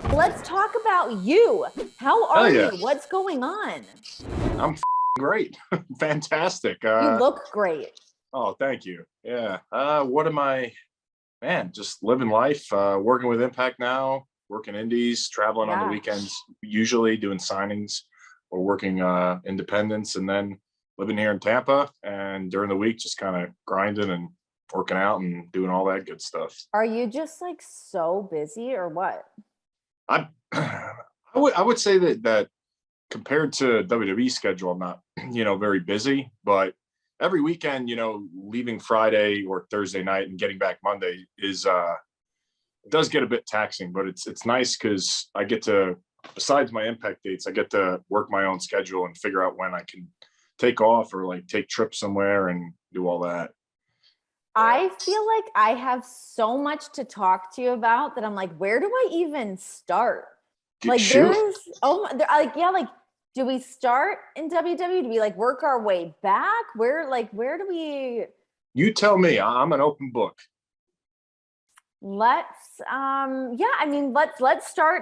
Let's talk about you. How are you? What's going on? I'm great. Fantastic. You look great. Oh, thank you. Yeah. What am I, man, just living life, working with Impact now, working indies, traveling on the weekends, usually doing signings or working independents, and then living here in Tampa, and during the week just kind of grinding and working out and doing all that good stuff. Are you just like so busy or what? I would say that compared to WWE schedule, I'm not, very busy, but every weekend, leaving Friday or Thursday night and getting back Monday is it does get a bit taxing, but it's nice because I get to, besides my Impact dates, I get to work my own schedule and figure out when I can take off or like take trips somewhere and do all that. I feel like I have so much to talk to you about that I'm like, where do I even start? Like there's, do we start in WWE? Do we like work our way back? Where do we? You tell me. I'm an open book. Let's start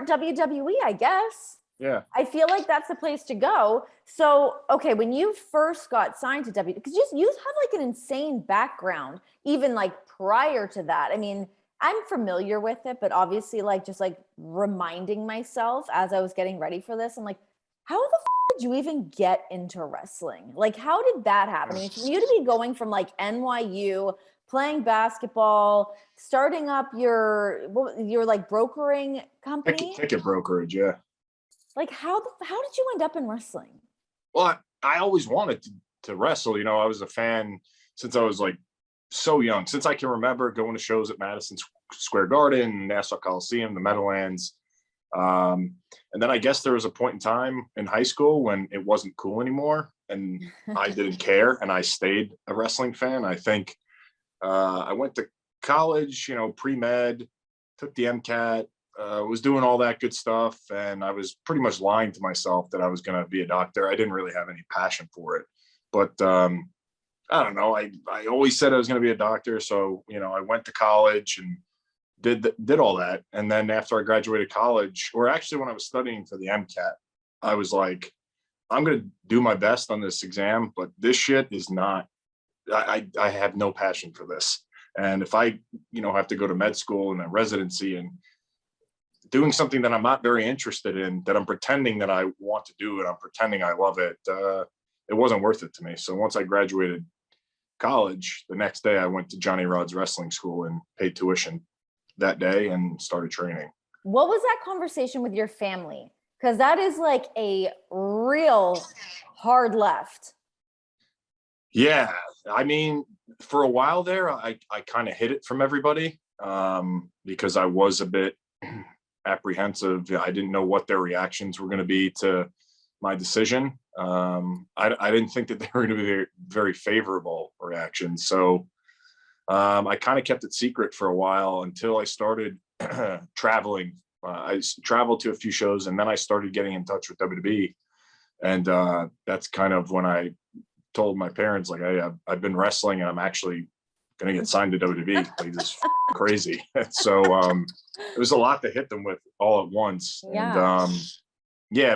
WWE, I guess. Yeah. I feel like that's the place to go. So, okay, when you first got signed to WWE, because you have like an insane background, even like prior to that. I mean, I'm familiar with it, but obviously like just like reminding myself as I was getting ready for this, I'm like, how the did you even get into wrestling? Like, how did that happen? I mean, for you to be going from like NYU, playing basketball, starting up your like brokering company, ticket brokerage, yeah. Like how did you end up in wrestling? Well, I always wanted to wrestle. I was a fan since I was like so young, since I can remember going to shows at Madison Square Garden, Nassau Coliseum, the Meadowlands. And then I guess there was a point in time in high school when it wasn't cool anymore and I didn't care. And I stayed a wrestling fan. I think I went to college, pre-med, took the MCAT, was doing all that good stuff. And I was pretty much lying to myself that I was going to be a doctor. I didn't really have any passion for it, but I don't know. I always said I was going to be a doctor. So, I went to college and did all that. And then after I graduated college, or actually when I was studying for the MCAT, I was like, I'm going to do my best on this exam, but this shit is not, I have no passion for this. And if I, have to go to med school and a residency and doing something that I'm not very interested in, that I'm pretending that I want to do and I'm pretending I love it, it wasn't worth it to me. So once I graduated college, the next day I went to Johnny Rod's wrestling school and paid tuition that day and started training. What was that conversation with your family? Because that is like a real hard left. Yeah. I mean, for a while there, I kind of hid it from everybody because I was a bit apprehensive. I didn't know what their reactions were going to be to my decision. I didn't think that they were going to be very, very favorable reactions. So I kind of kept it secret for a while until I started traveling. I traveled to a few shows and then I started getting in touch with WWE. And that's kind of when I told my parents, like, hey, I've been wrestling and I'm actually going to get signed to WWE. Like, this is crazy. So it was a lot to hit them with all at once. Yeah. And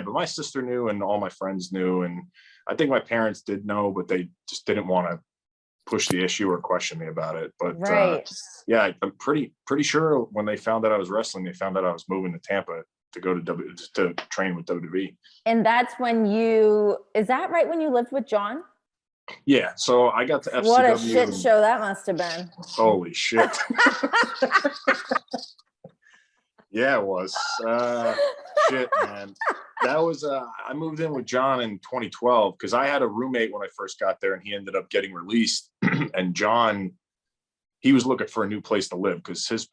but my sister knew and all my friends knew. And I think my parents did know, but they just didn't want to push the issue or question me about it. But right. I'm pretty sure when they found out I was wrestling, they found out I was moving to Tampa to go to train with WWE. And that's when is that right when you lived with John? Yeah, so I got to FCW. What a shit show that must have been. Holy shit. Yeah, it was. Shit, man. That was, I moved in with John in 2012 because I had a roommate when I first got there and he ended up getting released. And John, he was looking for a new place to live because his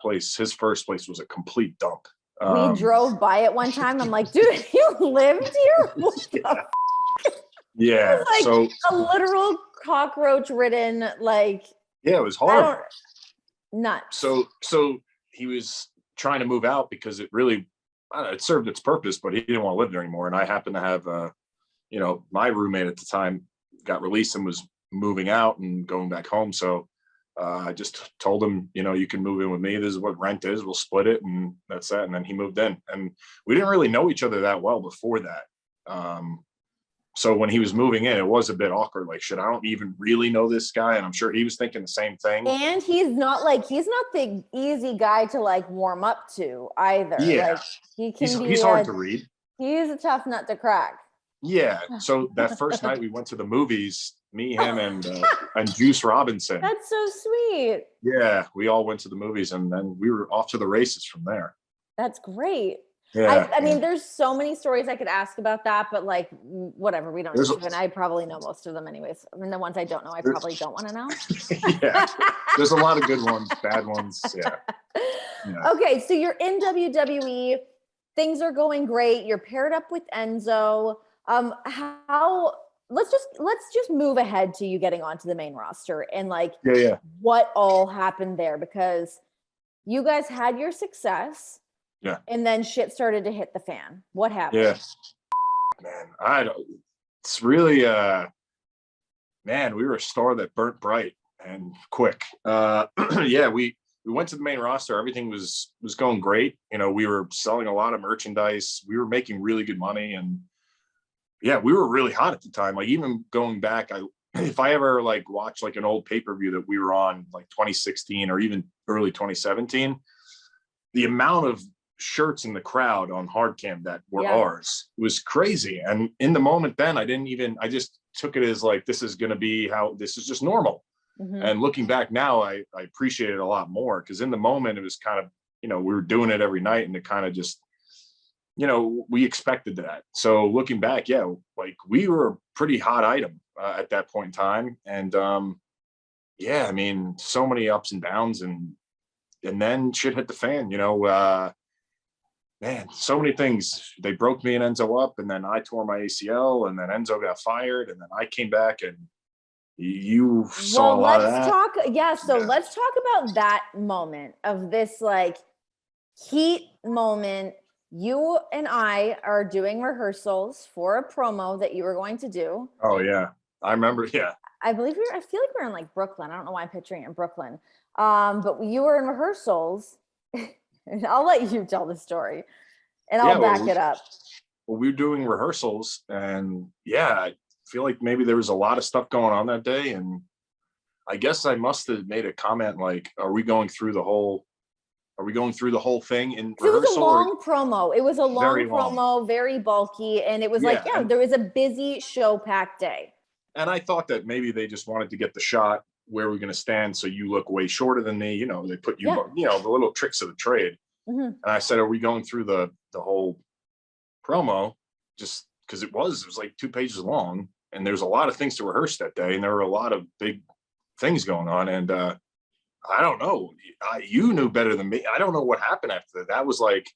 first place was a complete dump. We drove by it one time. I'm like, dude, you lived here? What the yeah. It was like so a literal cockroach ridden, like. Yeah, it was horrible. Nuts. So he was trying to move out because it really, it served its purpose, but he didn't want to live there anymore. And I happened to have, my roommate at the time got released and was moving out and going back home. So I just told him, you know, you can move in with me. This is what rent is. We'll split it, and that's that. And then he moved in, and we didn't really know each other that well before that. So when he was moving in, it was a bit awkward. Like, shit, I don't even really know this guy. And I'm sure he was thinking the same thing. And he's not the easy guy to like warm up to either. Yeah. Like He's hard to read. He's a tough nut to crack. Yeah. So that first night we went to the movies, me, him, and Juice Robinson. That's so sweet. Yeah. We all went to the movies, and then we were off to the races from there. That's great. Yeah. I mean, there's so many stories I could ask about that, but like, whatever, we don't need to, and I probably know most of them anyways. I mean, the ones I don't know, I probably don't want to know. Yeah. There's a lot of good ones, bad ones. Yeah. Okay. So you're in WWE, things are going great. You're paired up with Enzo. Let's just move ahead to you getting onto the main roster and like, what all happened there, because you guys had your success. Yeah. And then shit started to hit the fan. What happened? Yeah. Man, it's really, man, we were a star that burnt bright and quick. Yeah, we went to the main roster. Everything was going great. You know, we were selling a lot of merchandise. We were making really good money. And yeah, we were really hot at the time. Like, even going back, if I ever like watch like an old pay-per-view that we were on, like 2016 or even early 2017, the amount of shirts in the crowd on hard cam that were ours was crazy. And in the moment then, I just took it as like, this is going to be how this is just normal. Mm-hmm. And looking back now, I appreciate it a lot more, because in the moment it was kind of, you know, we were doing it every night, and it kind of just, you know, we expected that. So looking back, yeah, like we were a pretty hot item at that point in time. And yeah, I mean, so many ups and downs, and then shit hit the fan, you know. Man, so many things. They broke me and Enzo up, and then I tore my ACL, and then Enzo got fired, and then I came back, and you saw a lot of that. Let's talk about that moment of this like heat moment. You and I are doing rehearsals for a promo that you were going to do. Oh yeah, I remember. Yeah, I feel like we were in like Brooklyn. I don't know why I'm picturing it in Brooklyn. But you were in rehearsals. And I'll let you tell the story, and I'll back it up. Well, we were doing rehearsals, and yeah, I feel like maybe there was a lot of stuff going on that day, and I guess I must have made a comment like, "Are we going through the whole thing in rehearsal?" It was a long promo. It was a long promo, very bulky, and it was there was a busy show-packed day. And I thought that maybe they just wanted to get the shot where we're going to stand, so you look way shorter than me. You know, they put you, you know, the little tricks of the trade. Mm-hmm. And I said, "Are we going through the whole promo?" Just because it was like 2 pages long, and there's a lot of things to rehearse that day, and there were a lot of big things going on. And I don't know, you knew better than me. I don't know what happened after that. That was like,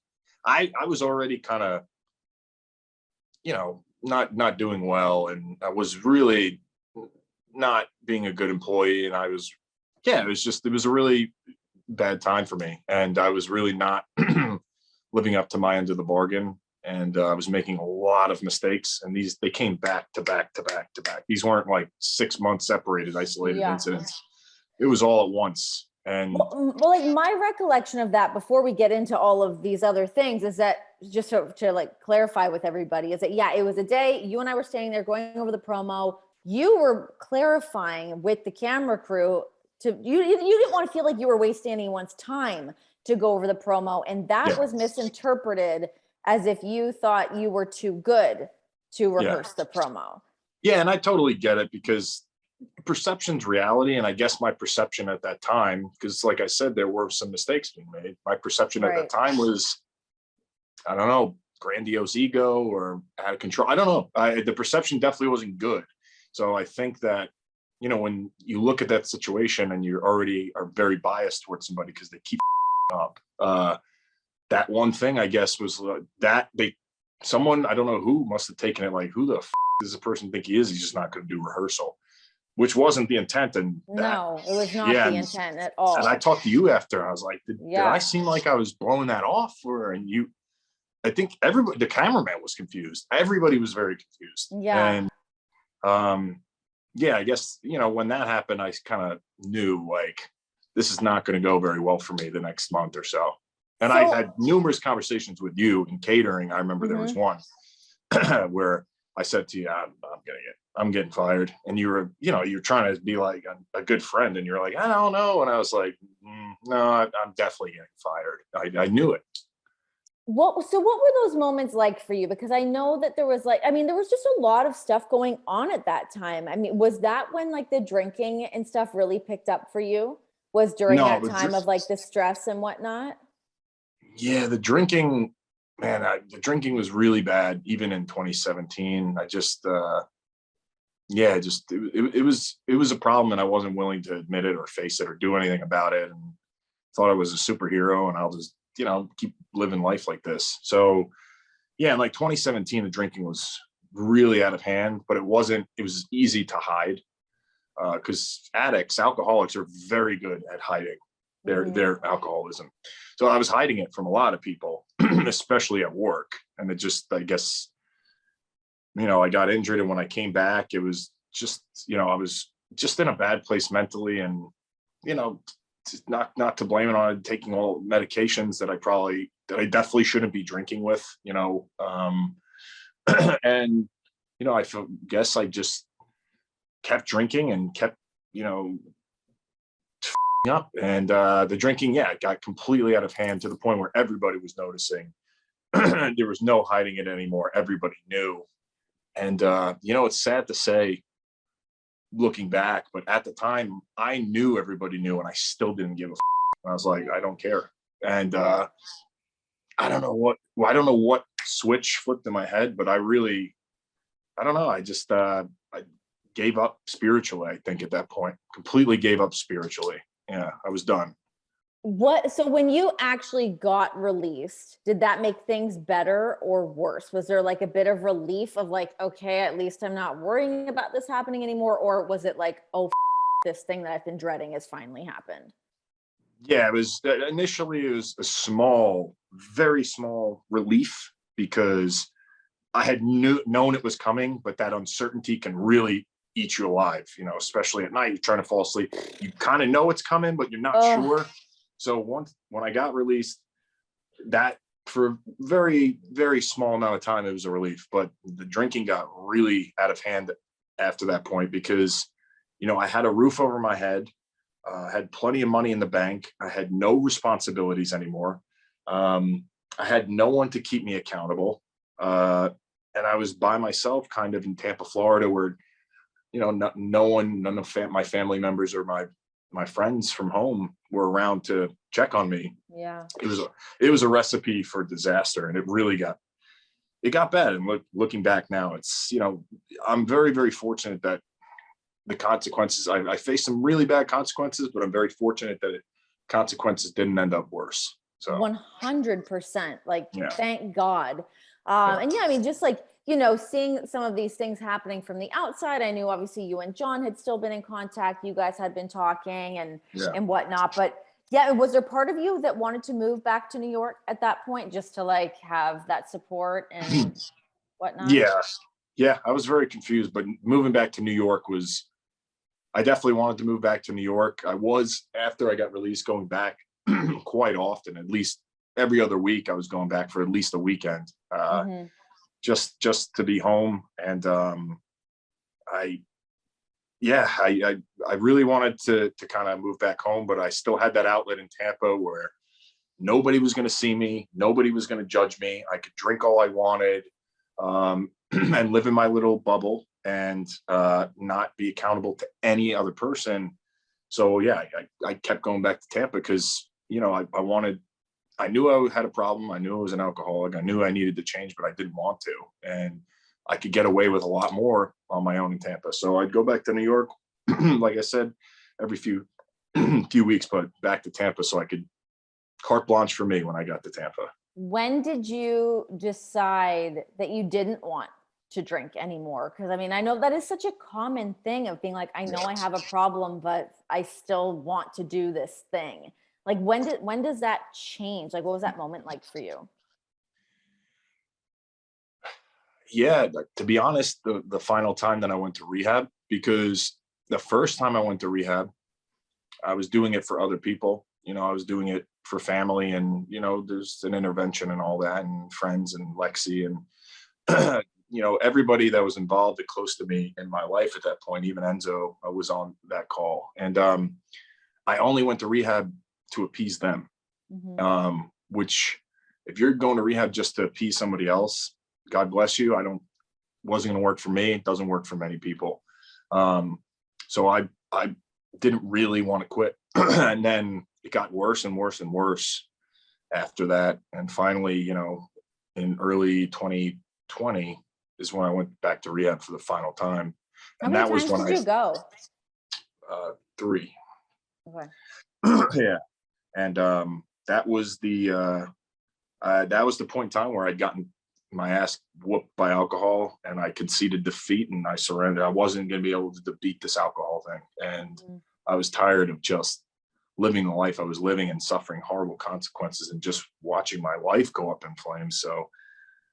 I was already kind of, you know, not doing well, and I was really not being a good employee, and it was a really bad time for me, and I was really not living up to my end of the bargain, and I was making a lot of mistakes, and they came back to back to back to back. These weren't like 6 months separated, isolated incidents. It was all at once. And well, like my recollection of that, before we get into all of these other things, is that just to like clarify with everybody, is that it was a day you and I were standing there going over the promo. You were clarifying with the camera crew you didn't want to feel like you were wasting anyone's time to go over the promo. And that was misinterpreted as if you thought you were too good to rehearse the promo. Yeah. And I totally get it, because perception's reality. And I guess my perception at that time, because like I said, there were some mistakes being made. My perception at that time was, I don't know, grandiose ego or out of control. I don't know. The perception definitely wasn't good. So I think that, you know, when you look at that situation and you already are very biased towards somebody because they keep up, that one thing, I guess, was that someone, I don't know who, must have taken it like, who the does the person think he is? He's just not going to do rehearsal, which wasn't the intent. And no, it was not the intent at all. And I talked to you after. I was like, did I seem like I was blowing that off? I think the cameraman was confused. Everybody was very confused. Yeah. And yeah, I guess, when that happened, I kind of knew like, this is not going to go very well for me the next month or so. And I So, had numerous conversations with you in catering. I remember there was mhm. one where I said to you, I'm getting fired. And you were, you're trying to be like a good friend. And you're like, I don't know. And I was like, no, I'm definitely getting fired. I knew it. What were those moments like for you? Because I know that there was there was just a lot of stuff going on at that time. I mean, was that when like the drinking and stuff really picked up for you? Was during No, that time of like the stress and whatnot? yeah, the drinking, man, the drinking was really bad, even in 2017. I just, yeah, it was a problem, and I wasn't willing to admit it or face it or do anything about it, and thought I was a superhero, and I'll just, keep living life like this. So, yeah, in like 2017, the drinking was really out of hand, but it wasn't. It was easy to hide because alcoholics are very good at hiding Mhm. their alcoholism. So I was hiding it from a lot of people, especially at work. And it just, I guess, I got injured, and when I came back, it was just, I was just in a bad place mentally, and you know, not to blame it on taking all medications that I definitely shouldn't be drinking with, and guess I just kept drinking and kept, you know, up, and the drinking, yeah, it got completely out of hand to the point where everybody was noticing. There was no hiding it anymore. Everybody knew. And it's sad to say, looking back, but at the time, I knew everybody knew, and I still didn't give a. I was like, I don't care. And Yeah. I don't know what switch flipped in my head, but I don't know. I gave up spiritually. I think at that point, completely gave up spiritually. Yeah, I was done. So when you actually got released, did that make things better or worse? Was there like a bit of relief of like, okay, at least I'm not worrying about this happening anymore? Or was it like, oh, this thing that I've been dreading has finally happened? Yeah, it was initially, it was a small, very small relief because I had known it was coming, but that uncertainty can really eat you alive, especially at night. You're trying to fall asleep. You kind of know it's coming, but you're not Oh, sure. So when I got released, that for a very, very small amount of time, it was a relief. But the drinking got really out of hand after that point because, I had a roof over my head, had plenty of money in the bank. I had no responsibilities anymore. I had no one to keep me accountable. And I was by myself kind of in Tampa, Florida, where, no one, none of my family members or my friends from home were around to check on me. yeah. It was a recipe for disaster, and it got bad. And looking back now, it's, I'm very, very fortunate that the consequences, I faced some really bad consequences, but I'm very fortunate that consequences didn't end up worse. So 100%. Like, yeah, thank God. yeah, And yeah, I mean, just like, seeing some of these things happening from the outside, I knew obviously you and John had still been in contact. You guys had been talking yeah. and whatnot. But yeah, was there part of you that wanted to move back to New York at that point, just to like have that support and whatnot? Yeah, yeah. I was very confused, but moving back to New York was, I definitely wanted to move back to New York. I was, after I got released, going back quite often, at least every other week. I was going back for at least a weekend, Hmm. just to be home. And I, yeah, I really wanted to kind of move back home, but I still had that outlet in Tampa where nobody was going to see me, nobody was going to judge me. I could drink all I wanted, and live in my little bubble, and not be accountable to any other person. So yeah, I kept going back to Tampa because, I knew I had a problem. I knew I was an alcoholic. I knew I needed to change, but I didn't want to. And I could get away with a lot more on my own in Tampa. So I'd go back to New York, like I said, every few weeks, but back to Tampa so I could, carte blanche for me when I got to Tampa. When did you decide that you didn't want to drink anymore? Because I mean, I know that is such a common thing of being like, I know I have a problem, but I still want to do this thing. Like when does that change? Like what was that moment like for you? Yeah, like, to be honest, the final time that I went to rehab, because the first time I went to rehab, I was doing it for other people. You know, I was doing it for family, and, you know, there's an intervention and all that, and friends and Lexi and, you know, everybody that was involved and close to me in my life at that point, even Enzo was on that call. And I only went to rehab to appease them, which if you're going to rehab just to appease somebody else, God bless you. Wasn't going to work for me. It doesn't work for many people. So I didn't really want to quit. And then it got worse and worse and worse after that. And finally, you know, in early 2020 is when I went back to rehab for the final time. And How many times did you go? 3. Okay. Yeah. And that was the point in time where I'd gotten my ass whooped by alcohol, and I conceded defeat and I surrendered. I wasn't going to be able to beat this alcohol thing. And I was tired of just living the life I was living and suffering horrible consequences and just watching my life go up in flames. So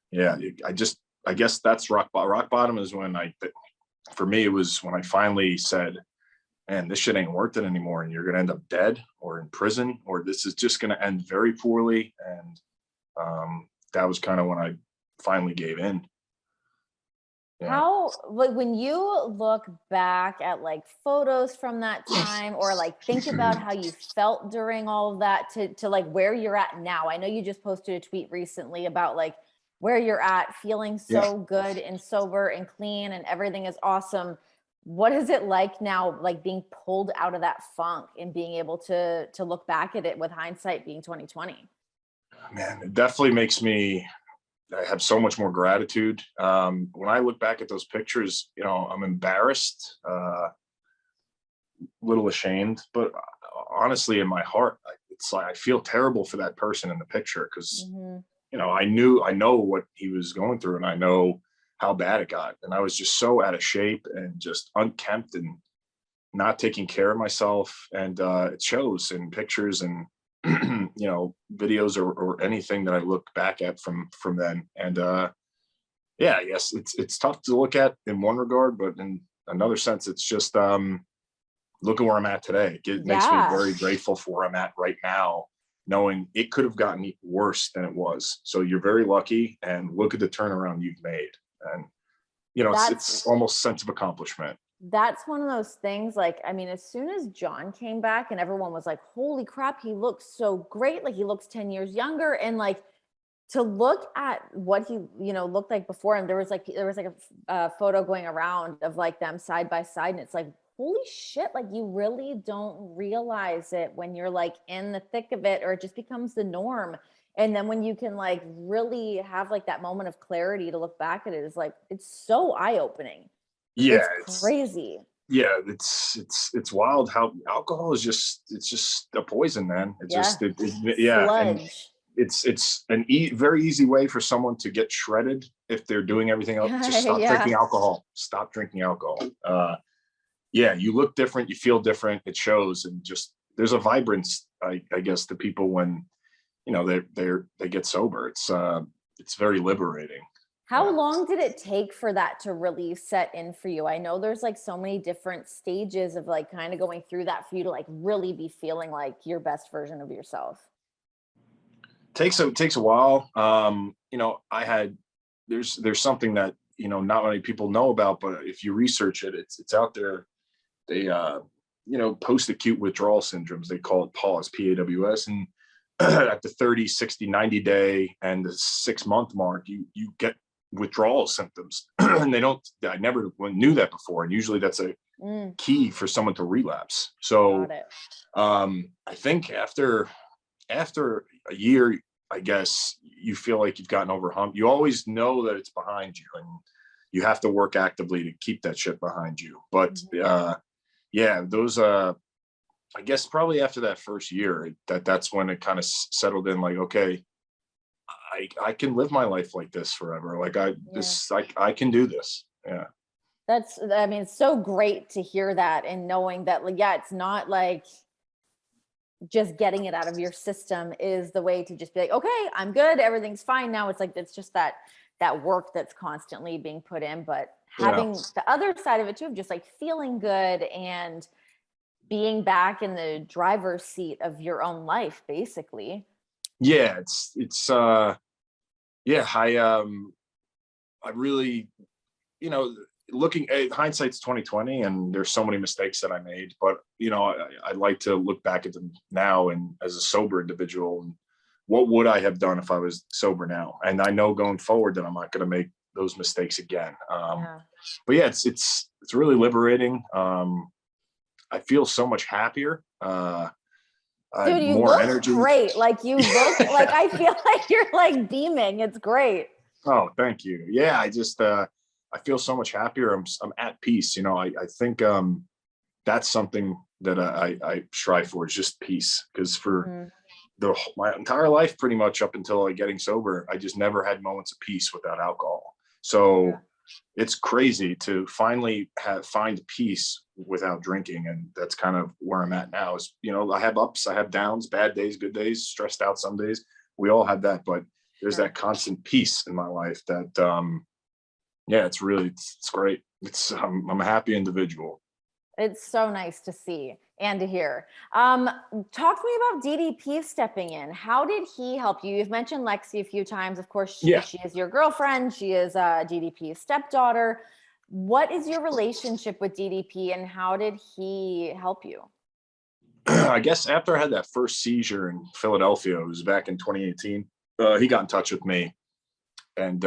yeah, I guess that's rock bottom is when for me, it was when I finally said, man, this shit ain't worth it anymore. And you're going to end up dead or in prison, or this is just going to end very poorly. And that was kind of when I finally gave in. Yeah. How, like, when you look back at like photos from that time, or like think about how you felt during all of that to like where you're at now. I know you just posted a tweet recently about like where you're at, feeling so good and sober and clean and everything is awesome. What is it like now, like being pulled out of that funk and being able to look back at it with hindsight being 2020? Man, it definitely makes me, I have so much more gratitude. When I look back at those pictures, you know, I'm embarrassed, a little ashamed, but honestly, in my heart, it's like I feel terrible for that person in the picture because, you know, I know what he was going through, and I know how bad it got. And I was just so out of shape and just unkempt and not taking care of myself. And it shows in pictures and, you know, videos or anything that I look back at from then. And yeah, I guess it's tough to look at in one regard, but in another sense, it's just look at where I'm at today. It makes me very grateful for where I'm at right now, knowing it could have gotten worse than it was. So you're very lucky, and look at the turnaround you've made. And, you know, it's almost a sense of accomplishment. That's one of those things, like, I mean, as soon as John came back and everyone was like, holy crap, he looks so great. Like, he looks 10 years younger. And like, to look at what he, you know, looked like before him, there was like a photo going around of like them side by side. And it's like, holy shit, like you really don't realize it when you're like in the thick of it, or it just becomes the norm. And then when you can like really have like that moment of clarity to look back at it, is like, it's so eye-opening. Yeah, it's crazy. Yeah, it's wild how alcohol is it's just a poison, man. It's just sludge. And it's an very easy way for someone to get shredded if they're doing everything else. Just stop drinking alcohol. Stop drinking alcohol. Yeah, you look different, you feel different. It shows, and just there's a vibrance, I guess, to people when, you know, they get sober. It's very liberating. How long did it take for that to really set in for you? I know there's like so many different stages of like kind of going through that for you to like really be feeling like your best version of yourself. Takes a while. You know, there's something that, you know, not many people know about, but if you research it, it's out there. They you know, post-acute withdrawal syndromes, they call it PAWS, PAWS, and at the 30, 60, 90 day and the 6 month mark, you get withdrawal symptoms. And I never knew that before. And usually that's a key for someone to relapse. So I think after a year, I guess, you feel like you've gotten over hump. You always know that it's behind you, and you have to work actively to keep that shit behind you. But yeah, those I guess probably after that first year, that's when it kind of settled in, like, okay, I can live my life like this forever. Like I can do this. Yeah. I mean, it's so great to hear that, and knowing that, like, yeah, it's not like just getting it out of your system is the way to just be like, okay, I'm good, everything's fine now. It's like, it's just that work that's constantly being put in, but having the other side of it too, of just like feeling good and being back in the driver's seat of your own life, basically. Yeah, I really, looking at hindsight's 2020, and there's so many mistakes that I made, but I like to look back at them now and as a sober individual, and what would I have done if I was sober now? And I know going forward that I'm not going to make those mistakes again. But yeah, it's really liberating. I feel so much happier. Dude, you more look energy. great. Like you look like, I feel like you're like beaming. It's great. Oh, thank you. Yeah, I just I feel so much happier. I'm at peace. I think that's something that I strive for, is just peace. Because for my entire life, pretty much up until getting sober, I just never had moments of peace without alcohol. So it's crazy to finally find peace without drinking. And that's kind of where I'm at now. Is, I have ups, I have downs, bad days, good days, stressed out some days. We all have that, but there's that constant peace in my life that, it's great. I'm a happy individual. It's so nice to see and to hear. Talk to me about DDP stepping in. How did he help you? You've mentioned Lexi a few times. Of course, she is your girlfriend. She is DDP's stepdaughter. What is your relationship with DDP, and how did he help you? I guess after I had that first seizure in Philadelphia, it was back in 2018, he got in touch with me, and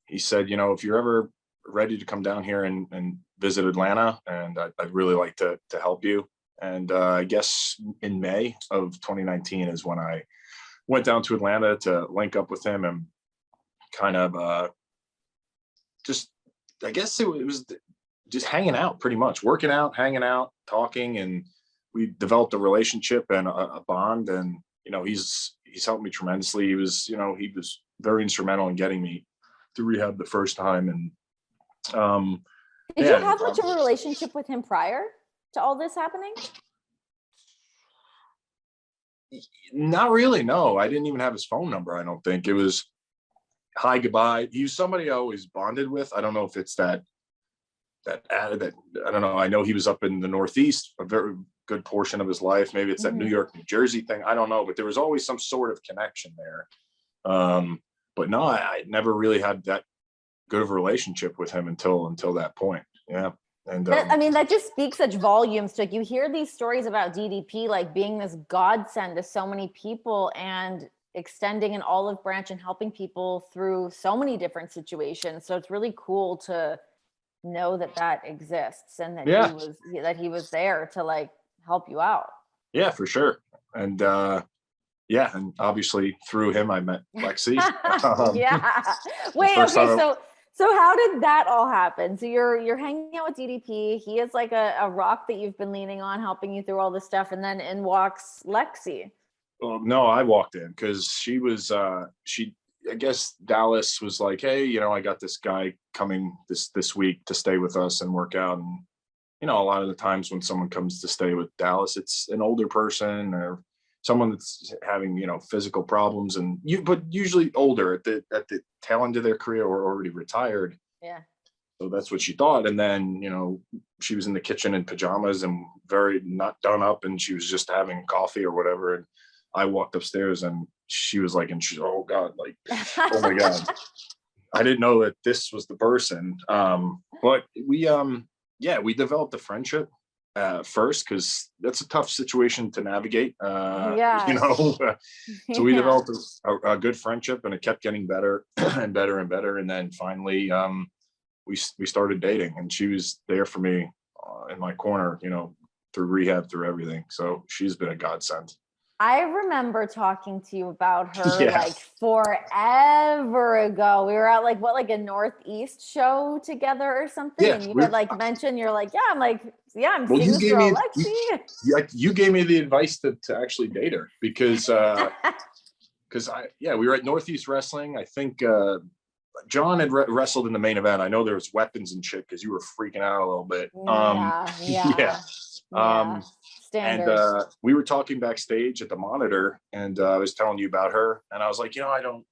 he said, if you're ever ready to come down here and visit Atlanta, and I'd really like to help you. And I guess in May of 2019 is when I went down to Atlanta to link up with him, and kind of I guess it was just hanging out, pretty much working out, hanging out, talking, and we developed a relationship and a bond. And he's helped me tremendously. He was very instrumental in getting me through rehab the first time. And did you have much of a relationship with him prior to all this happening? Not really. No, I didn't even have his phone number. I don't think. It was hi, goodbye. He was somebody I always bonded with. I don't know if it's that I don't know. I know he was up in the Northeast a very good portion of his life. Maybe it's that New York, New Jersey thing. I don't know, but there was always some sort of connection there. But no, I never really had that good of a relationship with him until that point. Yeah. And that just speaks such volumes to, like, you hear these stories about DDP like being this godsend to so many people and extending an olive branch and helping people through so many different situations. So it's really cool to know that exists, and that he was there to like help you out. Yeah, for sure. And and obviously through him I met Lexi. Wait, okay, so how did that all happen? So you're hanging out with DDP. He is like a rock that you've been leaning on, helping you through all this stuff, and then in walks Lexi. Well, no, I walked in because she was I guess Dallas was like, hey, I got this guy coming this week to stay with us and work out. And a lot of the times when someone comes to stay with Dallas, it's an older person or someone that's having, physical problems, but usually older at the tail end of their career or already retired. Yeah. So that's what she thought. And then, she was in the kitchen in pajamas and very not done up, and she was just having coffee or whatever. And I walked upstairs and she was like, oh God, like, oh my God. I didn't know that this was the person. But we developed a friendship first, because that's a tough situation to navigate. So we developed a good friendship, and it kept getting better and better and better. And then finally, we started dating, and she was there for me in my corner, through rehab, through everything. So she's been a godsend. I remember talking to you about her like forever ago. We were at like a Northeast show together or something. And you had like mentioned, you're like, I'm seeing this girl, Lexi. You gave me the advice to actually date her, because we were at Northeast Wrestling. I think John had wrestled in the main event. I know there was weapons and shit because you were freaking out a little bit. Yeah. Yeah. And Standard. we were talking backstage at the monitor, and I was telling you about her, and I was like, I don't.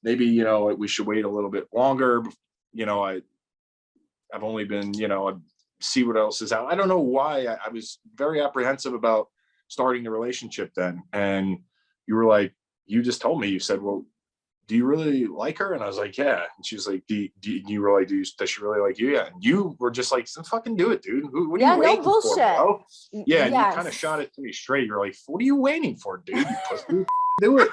Maybe we should wait a little bit longer. I've only been, I see what else is out. I don't know why I was very apprehensive about starting the relationship then. And you were like, you just told me, you said, well, do you really like her? And I was like, yeah. And she was like, you were like, does she really like you? Yeah. And you were just like, so fucking do it, dude. What are you waiting for, bro? Yeah. And you kind of shot it to me straight. You're like, what are you waiting for, dude? You pussy. Do it.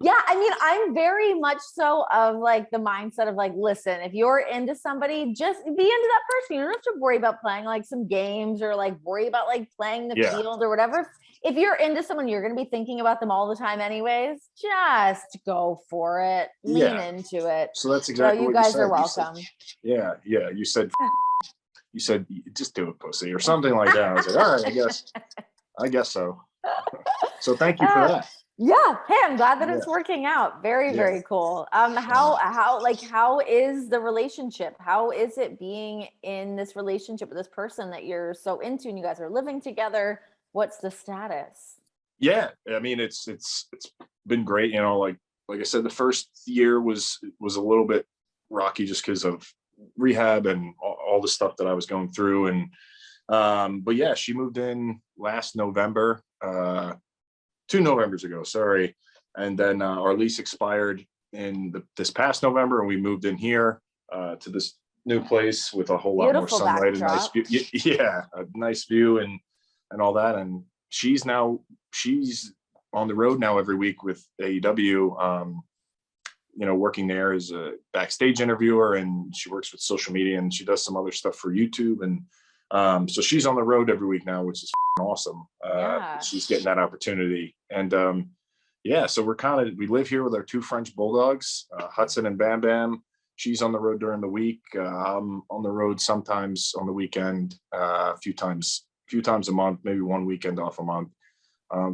Yeah, I mean, I'm very much so of like the mindset of like, listen, if you're into somebody, just be into that person. You don't have to worry about playing like some games or like worry about like playing the field or whatever. If you're into someone, you're going to be thinking about them all the time anyways. Just go for it. Lean into it. So that's exactly what you guys are welcome. Yeah. You said just do it, pussy, or something like that. I was like, all right, I guess so. So thank you for that. Yeah. Hey, I'm glad that it's working out. Very, very cool. How is the relationship? How is it being in this relationship with this person that you're so into and you guys are living together? What's the status? Yeah. I mean, it's been great. Like I said, the first year was a little bit rocky just because of rehab and all the stuff that I was going through. And, but yeah, she moved in last November, 2 Novembers ago, sorry. And then our lease expired in this past November, and we moved in here to this new place with a whole lot more sunlight and nice view. Yeah, a nice view and all that. And she's on the road now every week with AEW, working there as a backstage interviewer, and she works with social media and she does some other stuff for YouTube. And so she's on the road every week now, which is awesome. She's getting that opportunity. And so we live here with our 2 French bulldogs, Hudson and Bam Bam. She's on the road during the week. I'm on the road sometimes on the weekend, a few times a month, maybe 1 weekend off a month.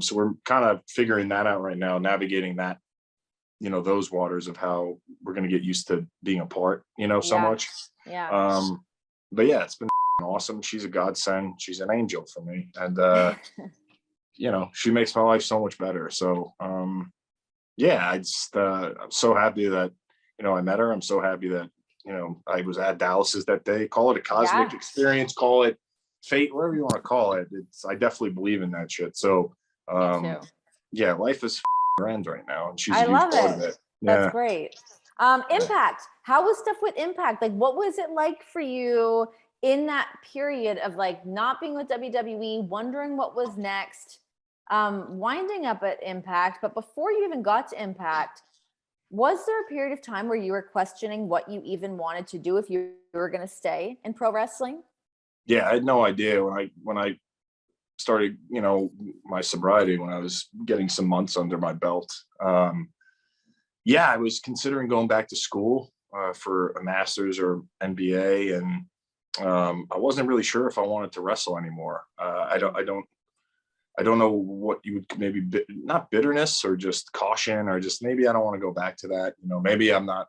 So we're kind of figuring that out right now, navigating that, those waters of how we're going to get used to being apart, so much. Yeah. But yeah, it's been awesome. She's a godsend. She's an angel for me. And, she makes my life so much better. So, I'm so happy that, I met her. I'm so happy that, I was at Dallas's that day. Call it a cosmic experience, call it fate, whatever you want to call it. I definitely believe in that shit. So, life is grand right now. And she's a huge part of it. That's great. Impact. How was stuff with Impact? Like, what was it like for you in that period of like not being with WWE, wondering what was next, winding up at Impact? But before you even got to Impact, was there a period of time where you were questioning what you even wanted to do if you were going to stay in pro wrestling? Yeah, I had no idea when I started, my sobriety, when I was getting some months under my belt. I was considering going back to school for a master's or MBA, and I wasn't really sure if I wanted to wrestle anymore. I don't know what you would maybe not bitterness or just caution or just maybe I don't want to go back to that. Maybe I'm not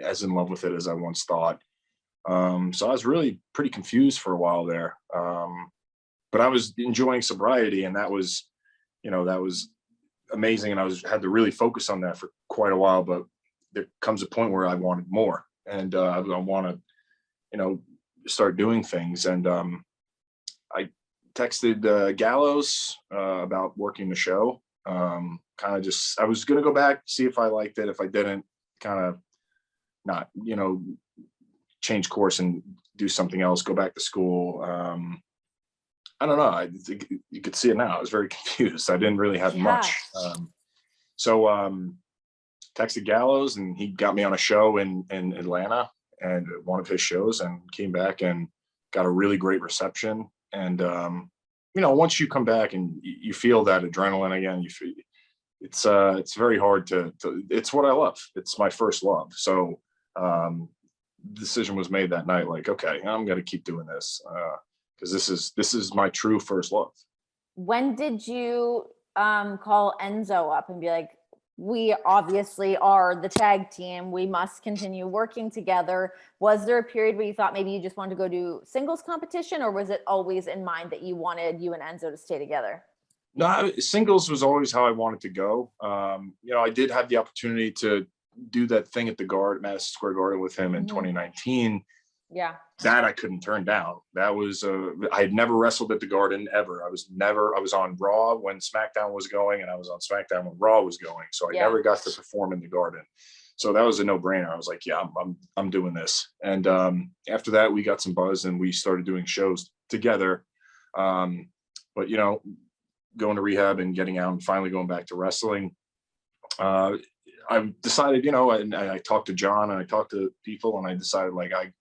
as in love with it as I once thought. So I was really pretty confused for a while there. But I was enjoying sobriety, and that was amazing. And I had to really focus on that for quite a while, but there comes a point where I wanted more, and I want to, start doing things. And I texted Gallows about working the show. I was going to go back, see if I liked it. If I didn't, kind of not, change course and do something else, go back to school. I don't know. You could see it now. I was very confused. I didn't really have much. So texted Gallows, and he got me on a show in Atlanta, and one of his shows, and came back and got a really great reception. And, once you come back and you feel that adrenaline again, it's very hard to, it's what I love. It's my first love. So, decision was made that night, like, okay, I'm going to keep doing this. Cause this is my true first love. When did you, call Enzo up and be like, we obviously are the tag team. We must continue working together. Was there a period where you thought maybe you just wanted to go do singles competition, or was it always in mind that you wanted you and Enzo to stay together? No, singles was always how I wanted to go. I did have the opportunity to do that thing at the Madison Square Garden with him in 2019. Yeah. That I couldn't turn down. That was I had never wrestled at the Garden ever. I was on Raw when SmackDown was going, and I was on SmackDown when Raw was going. So I never got to perform in the Garden. So that was a no-brainer. I was like, yeah, I'm doing this. And after that, we got some buzz and we started doing shows together. But going to rehab and getting out and finally going back to wrestling, I decided, and I talked to John and I talked to people, and I decided like I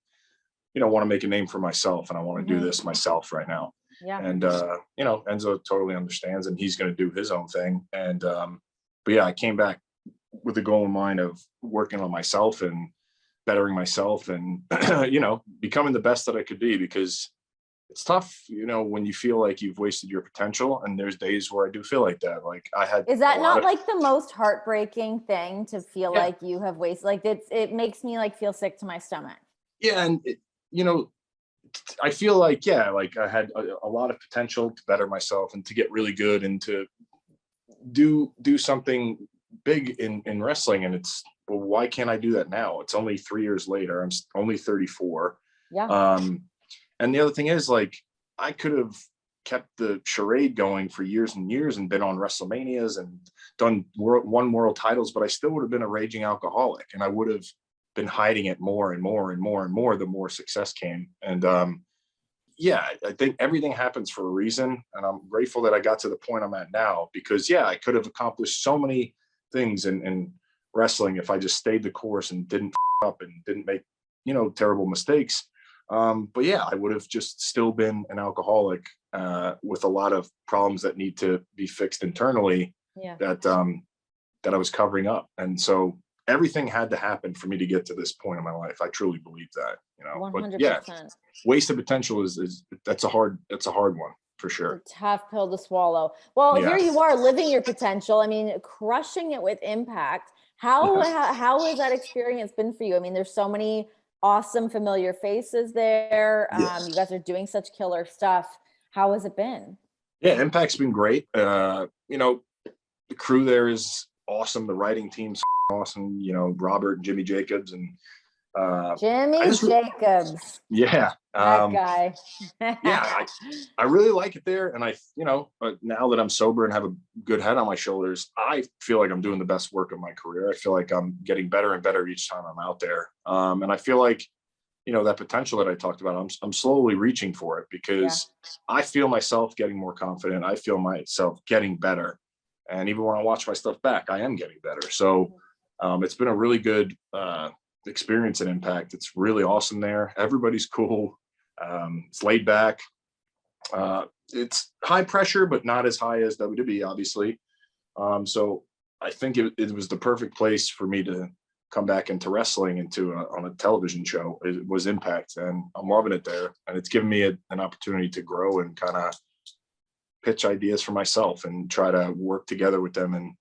want to make a name for myself, and I want to do this myself right now. Yeah. And Enzo totally understands, and he's going to do his own thing. And but yeah, I came back with the goal in mind of working on myself and bettering myself and becoming the best that I could be, because it's tough, when you feel like you've wasted your potential. And there's days where I do feel like that. Like I had. Is that not like the most heartbreaking thing, to feel like you have wasted? Like it makes me like feel sick to my stomach. Yeah. And I feel like, I had a lot of potential to better myself and to get really good and to do something big in wrestling. And it's, well, why can't I do that now? It's only 3 years later. I'm only 34. Yeah. And the other thing is, like, I could have kept the charade going for years and years and been on WrestleManias and done won world titles, but I still would have been a raging alcoholic, and I would have been hiding it more and more and more and more the more success came. And I think everything happens for a reason, and I'm grateful that I got to the point I'm at now, because I could have accomplished so many things in wrestling if I just stayed the course and didn't up and didn't make terrible mistakes. But I would have just still been an alcoholic with a lot of problems that need to be fixed internally that I was covering up. And so everything had to happen for me to get to this point in my life. I truly believe that, 100%. But wasted potential is that's a hard one for sure. It's a tough pill to swallow. Well, here you are living your potential. I mean, crushing it with impact. How has that experience been for you? I mean, there's so many awesome familiar faces there. You guys are doing such killer stuff. How has it been? Yeah, impact's been great. The crew there is awesome. The writing team's awesome. Robert and Jimmy Jacobs and Jacobs. Yeah. That guy. I really like it there. And but now that I'm sober and have a good head on my shoulders, I feel like I'm doing the best work of my career. I feel like I'm getting better and better each time I'm out there. And I feel like, that potential that I talked about, I'm slowly reaching for it, because I feel myself getting more confident. I feel myself getting better. And even when I watch my stuff back, I am getting better. So it's been a really good experience and impact. It's really awesome there. Everybody's cool. It's laid back. It's high pressure, but not as high as WWE, obviously. So I think it was the perfect place for me to come back into wrestling, on a television show. It was Impact, and I'm loving it there. And it's given me an opportunity to grow and kind of pitch ideas for myself and try to work together with them and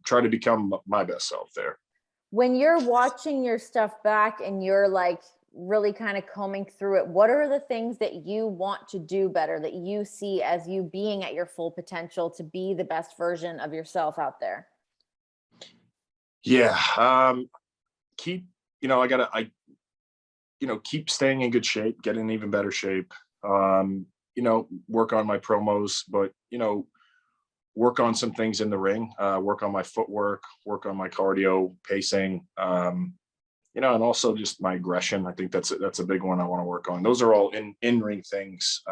try to become my best self there. When you're watching your stuff back and you're like really kind of combing through it, what are the things that you want to do better, that you see as you being at your full potential to be the best version of yourself out there? Keep keep staying in good shape, get in even better shape. Work on my promos, but work on some things in the ring, work on my footwork, work on my cardio, pacing, and also just my aggression. I think that's a big one I want to work on. Those are all in-ring things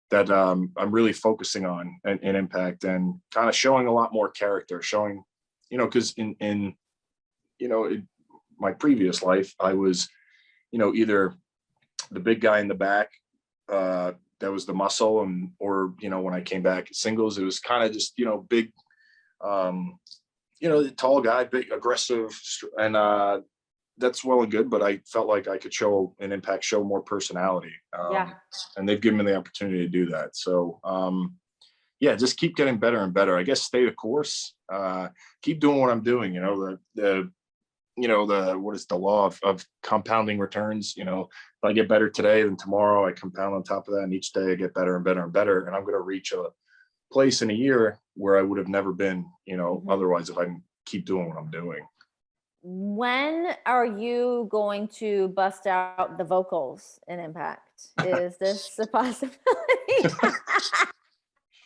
that I'm really focusing on in Impact, and kind of showing a lot more character, showing, because in my previous life, I was, either the big guy in the back, that was the muscle, or when I came back singles, it was kind of just big, the tall guy, big, aggressive, and that's well and good. But I felt like I could show an Impact, show more personality, and they've given me the opportunity to do that. So yeah, just keep getting better and better. I guess stay the course. Keep doing what I'm doing. You know, what is the law of compounding returns? You know, if I get better today, then tomorrow I compound on top of that, and each day I get better and better and better. And I'm going to reach a place in a year where I would have never been, you know, otherwise if I can keep doing what I'm doing. When are you going to bust out the vocals in Impact? Is this a possibility?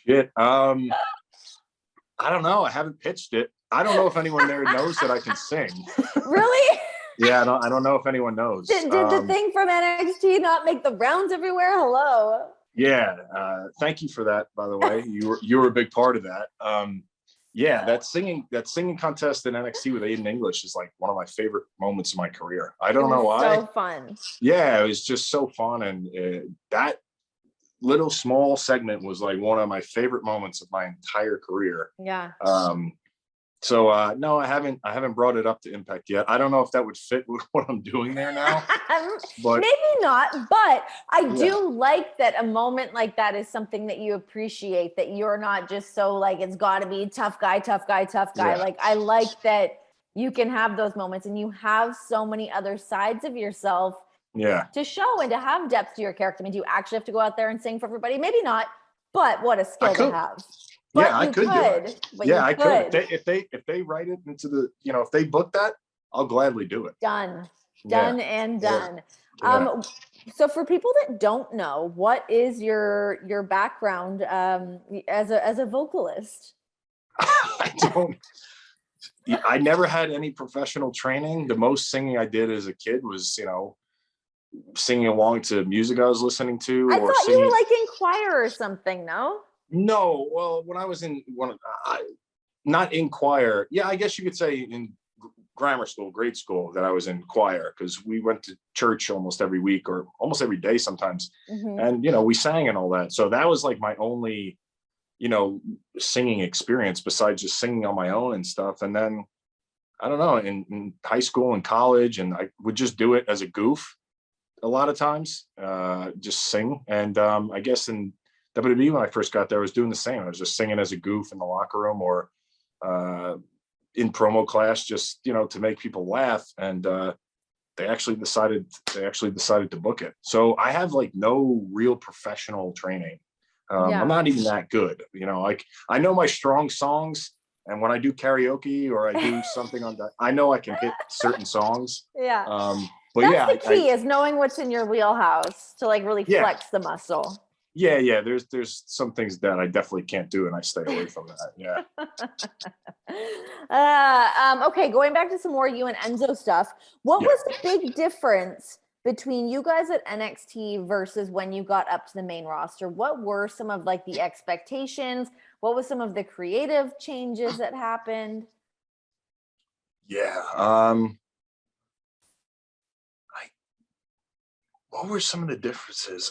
Shit. I don't know. I haven't pitched it. I don't know if anyone there knows that I can sing. Really? Yeah, I don't know if anyone knows. Did the thing from NXT not make the rounds everywhere? Hello. Yeah. Thank you for that, by the way. You were a big part of that. Yeah, that singing contest in NXT with Aiden English is like one of my favorite moments of my career. I don't know why. So fun. Yeah, it was just so fun, and that little small segment was like one of my favorite moments of my entire career. Yeah. So no, I haven't brought it up to Impact yet. I don't know if that would fit with what I'm doing there now. But maybe not, but I do like that a moment like that is something that you appreciate, that you're not just so like, it's got to be tough guy. Yeah. Like, I like that you can have those moments and you have so many other sides of yourself to show and to have depth to your character. I mean, do you actually have to go out there and sing for everybody? Maybe not, but what a skill to have. But yeah, I could do it. Yeah, I could. If they write it into the, you know, if they book that, I'll gladly do it. Done and done. Yeah. So for people that don't know, what is your background as a vocalist? I never had any professional training. The most singing I did as a kid was, you know, singing along to music I was listening to. I thought you were like in choir or something, no? No, well, when I was not in choir, yeah, I guess you could say in grammar school, grade school, that I was in choir, because we went to church almost every week or almost every day sometimes. And, you know, we sang and all that. So that was like my only, you know, singing experience besides just singing on my own and stuff. And then, I don't know, in high school and college, and I would just do it as a goof a lot of times, just sing. And I guess in WWE, when I first got there, I was doing the same. I was just singing as a goof in the locker room or in promo class, just, you know, to make people laugh. And they actually decided to book it. So I have like no real professional training. I'm not even that good. You know, like I know my strong songs, and when I do karaoke or I do something on that, I know I can hit certain songs. Yeah. But that's the key is knowing what's in your wheelhouse to like really flex the muscle. Yeah. There's some things that I definitely can't do, and I stay away from that. Yeah. Okay, going back to some more you and Enzo stuff. What was the big difference between you guys at NXT versus when you got up to the main roster? What were some of like the expectations? What was some of the creative changes that happened? Yeah. What were some of the differences?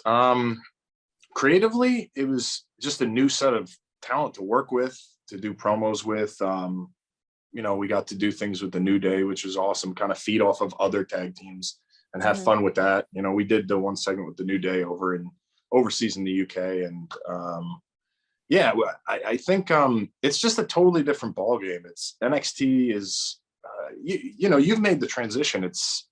Creatively, it was just a new set of talent to work with, to do promos with. You know, we got to do things with the New Day, which was awesome, kind of feed off of other tag teams and have fun with that. You know, we did the one segment with the New Day overseas in the UK. And I think it's just a totally different ballgame. It's NXT is, you know, you've made the transition. It's,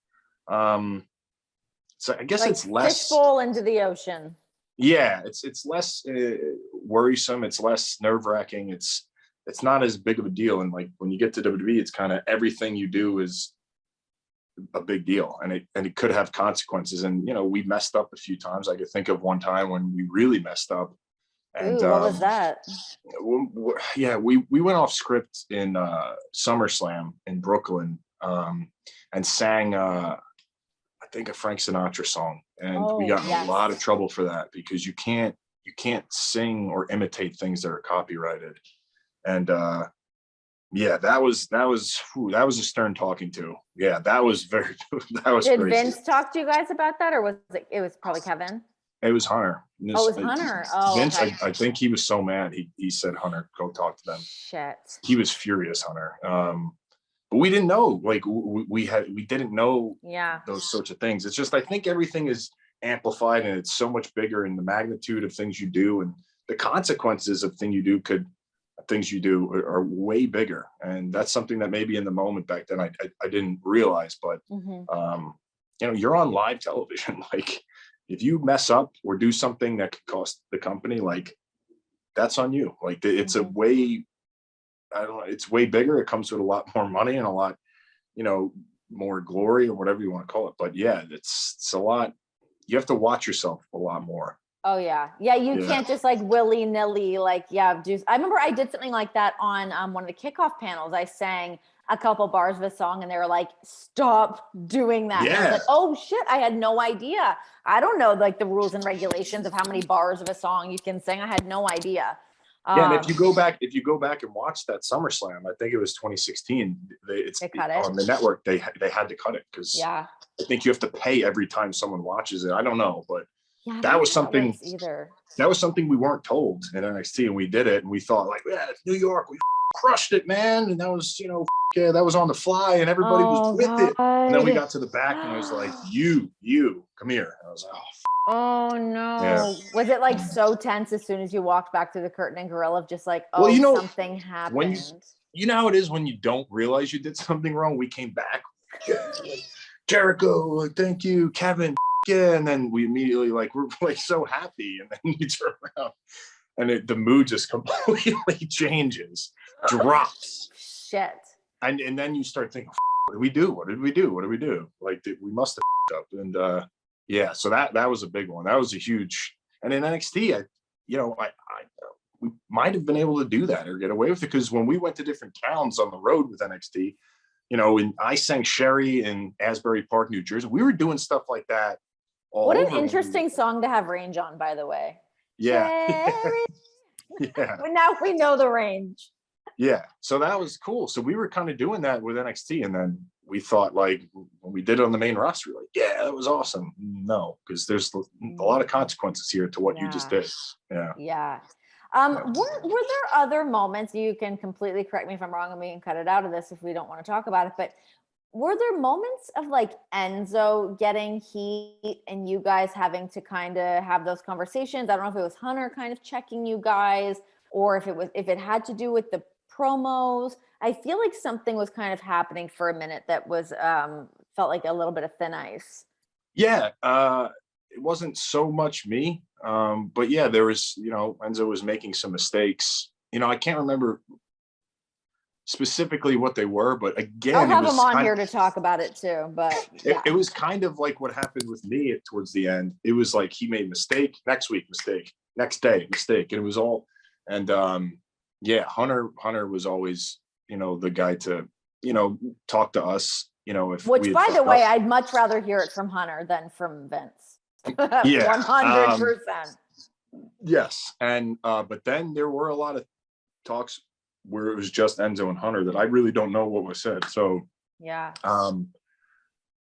so I guess like it's less fishbowl into the ocean. Yeah, it's less worrisome. It's less nerve-wracking. It's not as big of a deal. And like when you get to WWE, it's kind of everything you do is a big deal, and it could have consequences. And you know, we messed up a few times. I could think of one time when we really messed up. And what was that? Yeah, we went off script in SummerSlam in Brooklyn, and sang I think a Frank Sinatra song, and we got in a lot of trouble for that, because you can't sing or imitate things that are copyrighted. And that was a stern talking to. Yeah, that was Did crazy. Vince talk to you guys about that, or was it was probably Kevin? It was Hunter. It was Hunter. Vince, okay. I think he was so mad. He said, Hunter, go talk to them. Shit. He was furious, Hunter. But we didn't know, like we didn't know those sorts of things. It's just, I think everything is amplified, and it's so much bigger in the magnitude of things you do. And the consequences of things you do are way bigger. And that's something that maybe in the moment back then I didn't realize, but you're on live television. Like if you mess up or do something that could cost the company, like that's on you. Like it's a way, I don't know, it's way bigger. It comes with a lot more money and a lot, more glory or whatever you want to call it. But yeah, it's a lot. You have to watch yourself a lot more. Oh yeah. You can't just like willy nilly, like, I remember I did something like that on one of the kickoff panels. I sang a couple bars of a song and they were like, stop doing that. And I was like, oh shit, I had no idea. I don't know like the rules and regulations of how many bars of a song you can sing. I had no idea. And if you go back and watch that SummerSlam, I think it was 2016. They cut it on the network. They had to cut it because I think you have to pay every time someone watches it. I don't know, but that was something. That was something we weren't told in NXT, and we did it, and we thought like, yeah, it's New York, we crushed it, man. And that was, that was on the fly, and everybody was with it. And then we got to the back, and I was like, you, come here. And I was like, oh no. Yeah. Was it like so tense as soon as you walked back through the curtain and gorilla of just like, something happened? When you know how it is when you don't realize you did something wrong. We came back, Jericho, thank you, Kevin, and then we immediately we're like so happy, and then you turn around and the mood just completely changes, drops. Shit. And then you start thinking, what did we do? What did we do? Like we must have up. And so that was a big one. That was a huge. And in NXT, we might have been able to do that or get away with it, because when we went to different towns on the road with NXT, and I sang Sherry in Asbury Park, New Jersey. We were doing stuff like that. What an interesting song to have range on, by the way. Yeah. Yeah. But now we know the range. Yeah. So that was cool. So we were kind of doing that with NXT, and then we thought, like, when we did it on the main roster, like, yeah, that was awesome. No, because there's a lot of consequences here to what you just did. Yeah. Yeah. Were there other moments, you can completely correct me if I'm wrong and we can cut it out of this if we don't want to talk about it, but were there moments of like Enzo getting heat and you guys having to kind of have those conversations? I don't know if it was Hunter kind of checking you guys, or if it had to do with the promos. I feel like something was kind of happening for a minute that was felt like a little bit of thin ice. Yeah, it wasn't so much me, but yeah, there was, Enzo was making some mistakes. I can't remember specifically what they were, but again, I'll have him on here to talk about it too. But it was kind of like what happened with me towards the end. It was like he made mistake, next week mistake, next day mistake, and it was all. And Hunter was always, the guy to, talk to us, if which, by the way, I'd much rather hear it from Hunter than from Vince. Yeah, 100%. Yes, and but then there were a lot of talks where it was just Enzo and Hunter that I really don't know what was said. So yeah,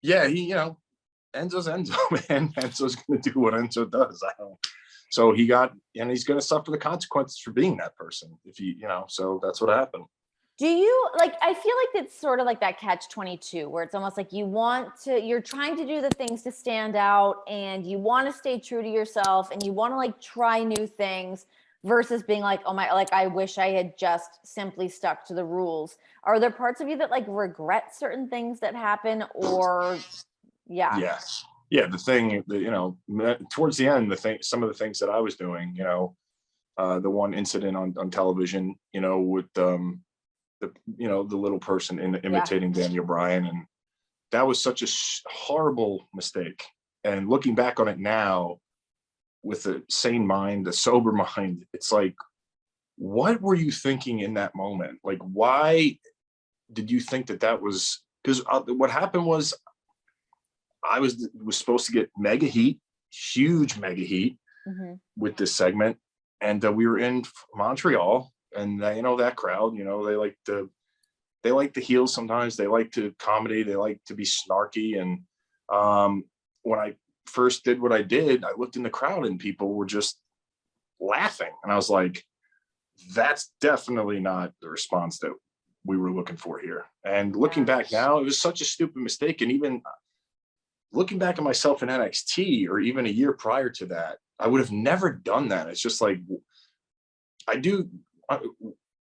he, Enzo's Enzo, man. Enzo's going to do what Enzo does. So he's going to suffer the consequences for being that person. If so that's what happened. Do you I feel like it's sort of like that catch-22 where it's almost like you're trying to do the things to stand out and you want to stay true to yourself and you want to try new things versus being like, oh my, I wish I had just simply stuck to the rules. Are there parts of you that regret certain things that happen, or Yes. Yeah. The thing that, towards the end, some of the things that I was doing, the one incident on television, with the little person imitating Daniel Bryan, and that was such a horrible mistake. And looking back on it now with a sane mind, a sober mind, it's like, what were you thinking in that moment? Like, why did you think that was? Because what happened was I was supposed to get mega heat, huge mega heat with this segment, and we were in Montreal. And that crowd, they like the heels sometimes. They like to comedy. They like to be snarky. And when I first did what I did, I looked in the crowd and people were just laughing. And I was like, that's definitely not the response that we were looking for here. And looking back now, it was such a stupid mistake. And even looking back at myself in NXT, or even a year prior to that, I would have never done that. It's just like, I do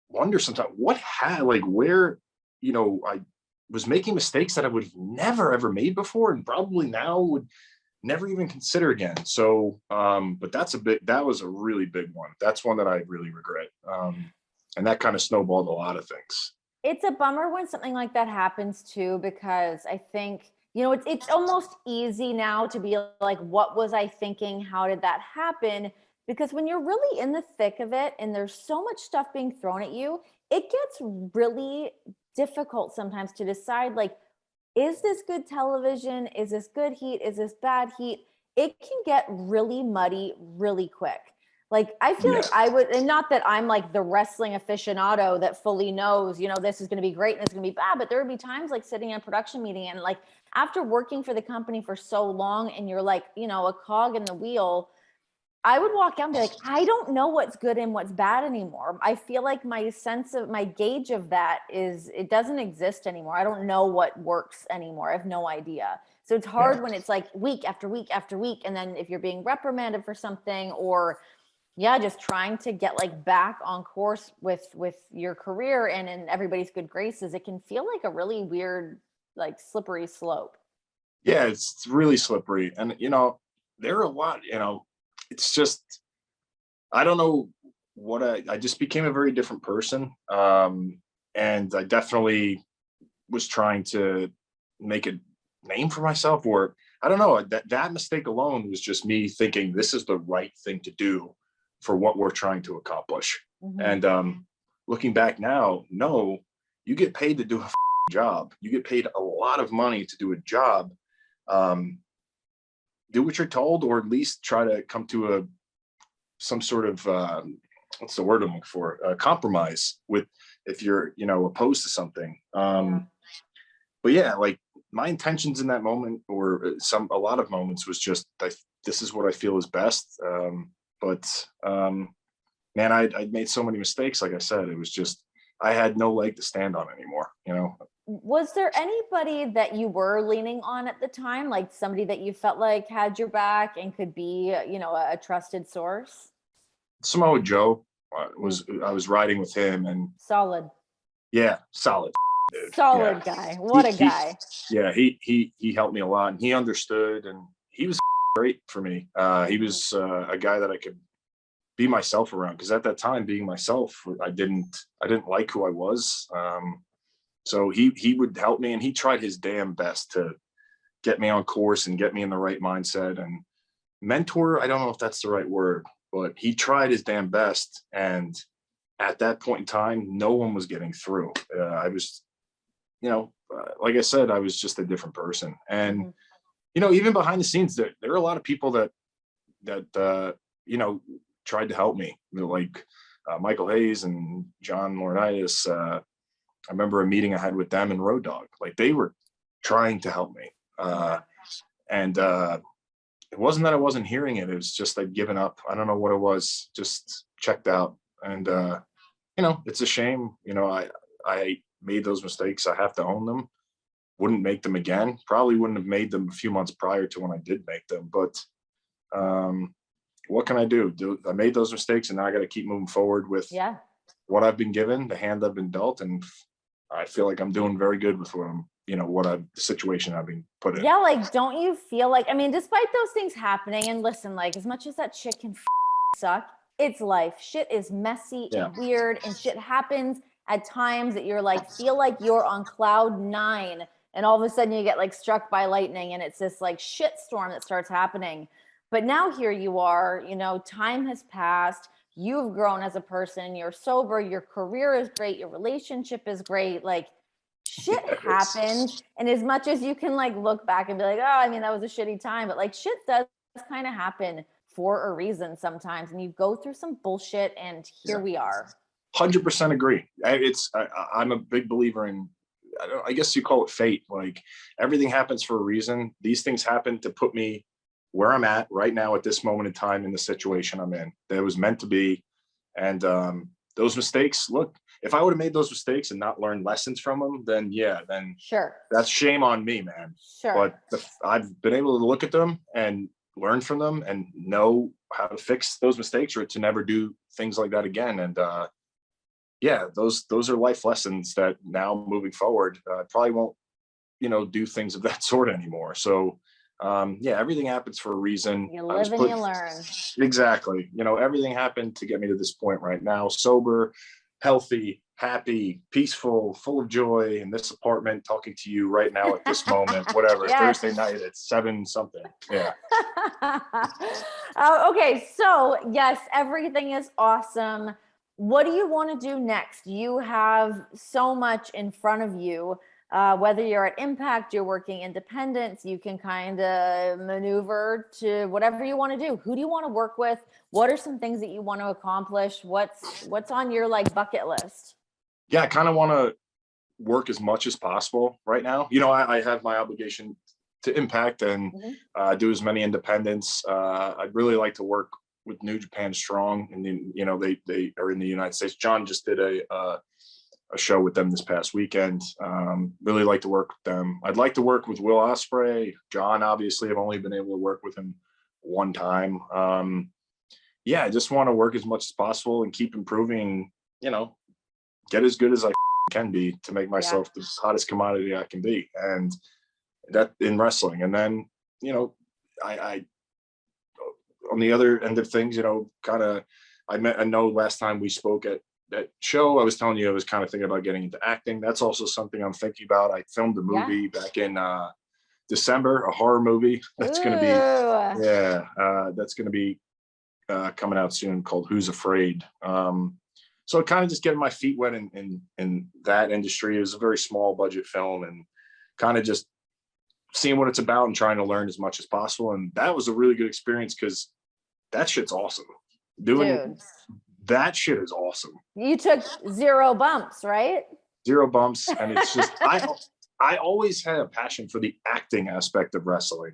wonder sometimes where, I was making mistakes that I would have never ever made before, and probably now would never even consider again. So, but that was a really big one. That's one that I really regret. And that kind of snowballed a lot of things. It's a bummer when something like that happens too, because I think, it's almost easy now to be like, what was I thinking? How did that happen? Because when you're really in the thick of it and there's so much stuff being thrown at you, it gets really difficult sometimes to decide, like, is this good television? Is this good heat? Is this bad heat? It can get really muddy really quick. Like, I feel Yeah. like I would, and not that I'm like the wrestling aficionado that fully knows, this is going to be great and it's going to be bad, but there would be times like sitting in a production meeting and like after working for the company for so long and you're like, a cog in the wheel, I would walk out and be like, I don't know what's good and what's bad anymore. I feel like my gauge of that it doesn't exist anymore. I don't know what works anymore. I have no idea. So it's hard when it's like week after week after week. And then if you're being reprimanded for something, or just trying to get like back on course with your career and in everybody's good graces, it can feel like a really weird, like slippery slope. Yeah, it's really slippery. And, there are a lot, it's just, I don't know what I just became a very different person. And I definitely was trying to make a name for myself, or I don't know, that mistake alone was just me thinking this is the right thing to do for what we're trying to accomplish. Mm-hmm. And looking back now, no, you get paid to do a job. You get paid a lot of money to do a job. Do what you're told, or at least try to come to some sort of what's the word I'm looking for? Compromise with, if you're opposed to something. But yeah, like my intentions in that moment, or a lot of moments, was just this is what I feel is best. But man, I made so many mistakes. Like I said, it was just I had no leg to stand on anymore. Was there anybody that you were leaning on at the time, like somebody that you felt like had your back and could be, a trusted source? Samoa Joe I was riding with him, and Solid. yeah, solid dude. Solid guy. What a guy. He helped me a lot, and he understood, and he was great for me. He was a guy that I could be myself around, because at that time, being myself, I didn't like who I was. So he would help me, and he tried his damn best to get me on course and get me in the right mindset. And mentor, I don't know if that's the right word, but he tried his damn best. And at that point in time, no one was getting through. I was, like I said, I was just a different person. And, even behind the scenes, there are a lot of people that tried to help me, like Michael Hayes and John Laurinaitis. I remember a meeting I had with them and Road Dogg. Like, they were trying to help me. And it wasn't that I wasn't hearing it. It was just I'd given up. I don't know what it was, just checked out. And, it's a shame. I made those mistakes. I have to own them. Wouldn't make them again. Probably wouldn't have made them a few months prior to when I did make them. But what can I do? I made those mistakes, and now I got to keep moving forward with what I've been given, the hand I've been dealt. And I feel like I'm doing very good with the situation I've been put in. Yeah. Like, don't you feel like, despite those things happening, and listen, like, as much as that shit can suck, it's life. Shit is messy and weird, and shit happens at times that you're like, feel like you're on cloud 9, and all of a sudden you get like struck by lightning, and it's this like shit storm that starts happening. But now here you are, time has passed. You've grown as a person. You're sober. Your career is great. Your relationship is great. Like, shit happens. And as much as you can like look back and be like, oh, that was a shitty time, but like shit does kind of happen for a reason sometimes. And you go through some bullshit, and here we are. 100% agree. I'm a big believer in, I guess you call it fate. Like, everything happens for a reason. These things happen to put me where I'm at right now at this moment in time in the situation I'm in. That was meant to be. And those mistakes, look, if I would have made those mistakes and not learned lessons from them, then sure, that's shame on me, man. Sure. But I've been able to look at them and learn from them and know how to fix those mistakes or to never do things like that again. And yeah, those are life lessons that now moving forward, probably won't, do things of that sort anymore. So yeah, everything happens for a reason. You live and you learn. Exactly. Everything happened to get me to this point right now, sober, healthy, happy, peaceful, full of joy in this apartment, talking to you right now at this moment, whatever, Yes. Thursday night at 7 something. Yeah. Okay. So yes, everything is awesome. What do you want to do next? You have so much in front of you. Whether you're at Impact, you're working independence, you can kind of maneuver to whatever you want to do. Who do you want to work with? What are some things that you want to accomplish? What's on your like bucket list? Yeah, I kind of want to work as much as possible right now. I have my obligation to Impact and do as many independents. I'd really like to work with New Japan Strong, and then they are in the United States. John just did a show with them this past weekend. Really like to work with them. I'd like to work with Will Ospreay. John, obviously, I've only been able to work with him one time. Yeah, I just want to work as much as possible and keep improving, get as good as I can be to make myself the hottest commodity I can be. And that in wrestling. And then, I on the other end of things, I know last time we spoke at that show, I was telling you I was kind of thinking about getting into acting. That's also something I'm thinking about. I filmed a movie back in December, a horror movie that's going to be, that's going to be coming out soon, called Who's Afraid. So kind of just getting my feet wet in that industry. It was a very small budget film, and kind of just seeing what it's about and trying to learn as much as possible. And that was a really good experience because that shit's awesome. That shit is awesome. You took 0 bumps, right? 0 bumps. And it's just, I always had a passion for the acting aspect of wrestling.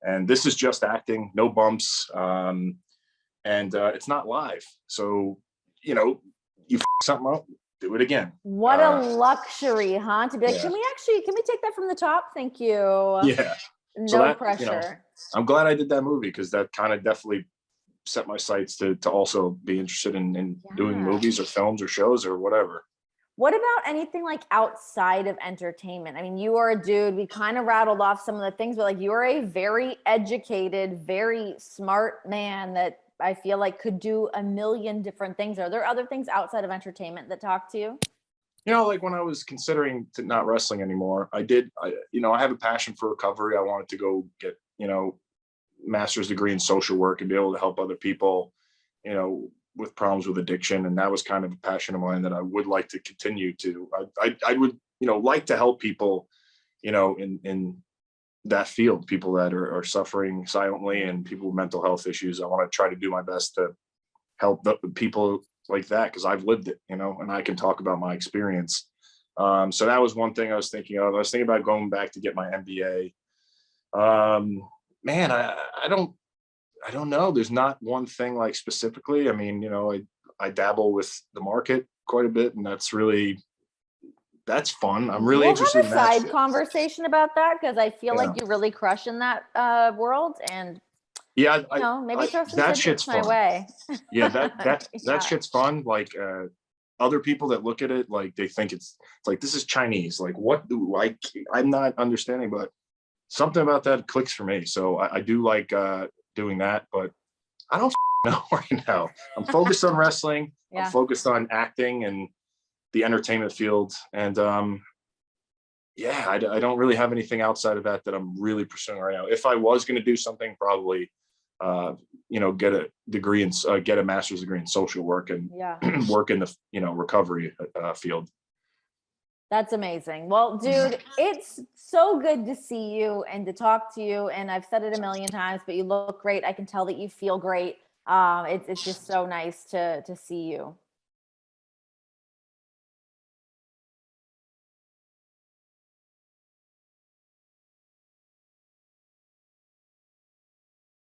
And this is just acting, no bumps. And it's not live. So, you f something up, do it again. What a luxury, huh? To be like, can we take that from the top? Thank you. Yeah. No pressure. I'm glad I did that movie because that kind of definitely set my sights to also be interested in doing movies or films or shows or whatever. What about anything like outside of entertainment? I mean, you are a dude, we kind of rattled off some of the things, but like you're a very educated, very smart man that I feel like could do a million different things. Are there other things outside of entertainment that talk to you? Like when I was considering to not wrestling anymore, I have a passion for recovery. I wanted to go get, master's degree in social work and be able to help other people, with problems with addiction. And that was kind of a passion of mine that I would like to continue to. I would, like to help people, in that field, people that are suffering silently and people with mental health issues. I want to try to do my best to help the people like that because I've lived it, and I can talk about my experience. So that was one thing I was thinking of. I was thinking about going back to get my MBA. Man, I don't know. There's not one thing like specifically. I mean, I dabble with the market quite a bit, and that's fun. I'm really interested in that. We'll have a side conversation about that because I feel like you really crush in that world, and maybe throw some that shit's my fun. way. Yeah, that shit's fun. Like other people that look at it, like they think it's like this is Chinese. Like what do I'm not understanding, but something about that clicks for me. So I do like doing that, but I don't know right now. I'm focused on wrestling. I'm focused on acting and the entertainment field. And I don't really have anything outside of that I'm really pursuing right now. If I was going to do something, probably, get a degree and get a master's degree in social work and work in the, recovery field. That's amazing. Well, dude, it's so good to see you and to talk to you. And I've said it a million times, but you look great. I can tell that you feel great. It's just so nice to see you.